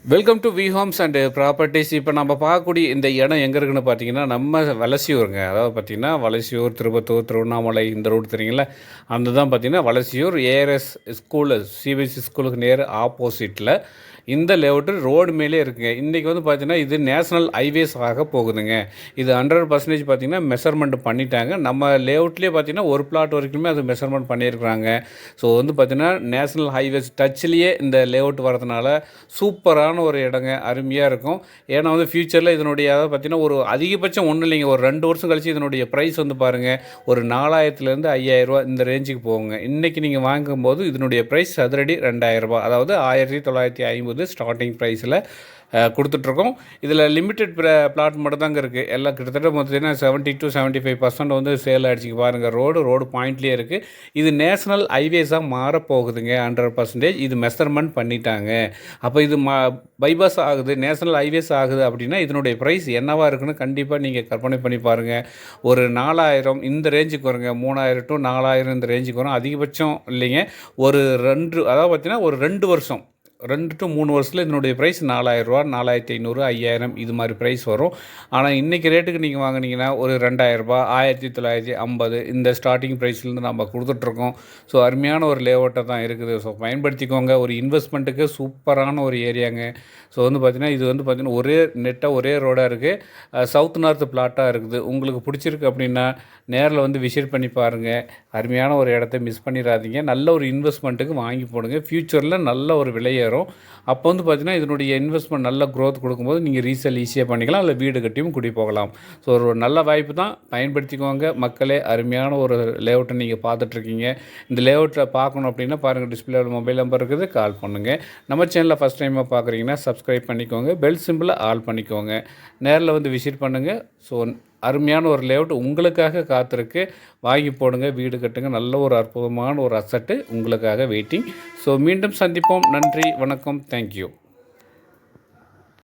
Welcome to V Homes and Properties. இப்போ நம்ம பார்க்கக்கூடிய இந்த இடம் எங்கே இருக்குன்னு பார்த்தீங்கன்னா, நம்ம வலசியூருங்க. அதாவது பார்த்தீங்கன்னா வலசியூர், திருப்பத்தூர், திருவண்ணாமலை இந்த ரோடு தெரியுங்களா, அந்த தான் பார்த்தீங்கன்னா வலசியூர் ஏஆர்எஸ் ஸ்கூலு, சிபிஎஸ்சி ஸ்கூலுக்கு நேர் ஆப்போசிட்டில் இந்த லேஅவுட்டு ரோடு மேலே இருக்குங்க. இன்றைக்கி வந்து பார்த்திங்கன்னா இது நேஷ்னல் ஹைவேஸ் ஆக போகுதுங்க. இது 100% பார்த்திங்கன்னா மெஷர்மெண்ட் பண்ணிட்டாங்க. நம்ம லேஅவுட்லேயே பார்த்திங்கன்னா ஒரு பிளாட் வரைக்குமே அது மெஷர்மெண்ட் பண்ணியிருக்கிறாங்க. ஸோ வந்து பார்த்திங்கன்னா நேஷ்னல் ஹைவேஸ் டச்லேயே இந்த லேஅவுட் வரதுனால சூப்பரான ஒரு இடங்க, அருமையாக இருக்கும். ஏன்னா வந்து ஃப்யூச்சரில் இதனுடைய அதாவது பார்த்திங்கன்னா ஒரு அதிகபட்சம் ஒன்றும் இல்லைங்க, ஒரு 2 வருஷம் கழிச்சு இதனுடைய ப்ரைஸ் வந்து பாருங்கள் ஒரு 4000லேருந்து 5000 இந்த ரேஞ்சுக்கு போகுங்க. இன்றைக்கி நீங்கள் வாங்கும்போது இதனுடைய ப்ரைஸ் சதுரடி 2000, அதாவது 1950 ஸ்டார்டிங் ப்ரைஸில் கொடுத்துட்ருக்கோம். இதில் லிமிட்டட் பிளாட் மட்டும் தாங்க இருக்குது. எல்லாம் கிட்டத்தட்ட பார்த்தீங்கன்னா 70 to 75% வந்து சேல் ஆகிடுச்சிங்க. பாருங்கள், ரோடு பாயிண்ட்லேயே இருக்குது. இது நேஷ்னல் ஹைவேஸாக மாறப்போகுதுங்க. 100% இது மெஷர்மெண்ட் பண்ணிட்டாங்க. அப்போ இது பைபாஸ் ஆகுது, நேஷ்னல் ஹைவேஸ் ஆகுது அப்படின்னா இதனுடைய ப்ரைஸ் என்னவாக இருக்குன்னு கண்டிப்பாக நீங்கள் கற்பனை பண்ணி பாருங்கள். ஒரு 4000 இந்த ரேஞ்சுக்கு வருங்க. 3000 to 4000 இந்த ரேஞ்சுக்கு வரும். அதிகபட்சம் இல்லைங்க, ஒரு 2 அதாவது பார்த்தீங்கன்னா ஒரு 2 வருஷம் 2 to 3 வருஷத்தில் இதனுடைய ப்ரைஸ் 4000, 4500, 5000 இது மாதிரி ப்ரைஸ் வரும். ஆனால் இன்றைக்கி ரேட்டுக்கு நீங்கள் வாங்கினீங்கன்னா ஒரு 2000, 1950 இந்த ஸ்டார்டிங் ப்ரைஸ்லேருந்து நம்ம கொடுத்துட்ருக்கோம். ஸோ அருமையான ஒரு லேஅவுட்டாக தான் இருக்குது. ஸோ பயன்படுத்திக்கோங்க. ஒரு இன்வெஸ்ட்மெண்ட்டுக்கு சூப்பரான ஒரு ஏரியாங்க. ஸோ வந்து பார்த்திங்கன்னா இது வந்து பார்த்திங்கன்னா ஒரே ரோடாக இருக்குது. சவுத் நார்த் பிளாட்டாக இருக்குது. உங்களுக்கு பிடிச்சிருக்கு அப்படின்னா நேரில் வந்து விசிட் பண்ணி பாருங்கள். அருமையான ஒரு இடத்த மிஸ் பண்ணிடாதீங்க. நல்ல ஒரு இன்வெஸ்ட்மெண்ட்டுக்கு வாங்கி போடுங்க. ஃப்யூச்சரில் நல்ல ஒரு விலை ஏறும். அப்போ வந்து பார்த்திங்கன்னா இதனுடைய இன்வெஸ்ட்மெண்ட் நல்ல க்ரோத் கொடுக்கும்போது நீங்கள் ரீசேல் ஈஸியாக பண்ணிக்கலாம், இல்லை வீடு கட்டியும் குடி போகலாம். ஸோ ஒரு நல்ல வாய்ப்பு தான், பயன்படுத்திக்கோங்க மக்களே. அருமையான ஒரு லேஅவுட்டை நீங்கள் பார்த்துட்ருக்கீங்க. இந்த லேஅவுட்டில் பார்க்கணும் அப்படின்னா பாருங்கள், டிஸ்பிளே மொபைல் நம்பர் இருக்குது, கால் பண்ணுங்கள். நம்ம சேனலில் ஃபஸ்ட் டைமாக பார்க்குறீங்கன்னா சப்ஸ்கிரைப் பண்ணிக்கோங்க, பெல் சிம்பிளை ஆல் பண்ணிக்கோங்க, நேரில் வந்து விசிட் பண்ணுங்கள். ஸோ அருமையான ஒரு லேஅவுட் உங்களுக்காக காத்திருக்கு. வாங்கி போடுங்க, வீடு கட்டுங்க. நல்ல ஒரு அற்புதமான ஒரு அசட்டு உங்களுக்காக வெயிட்டிங். ஸோ மீண்டும் சந்திப்போம். நன்றி, வணக்கம், தேங்க்யூ.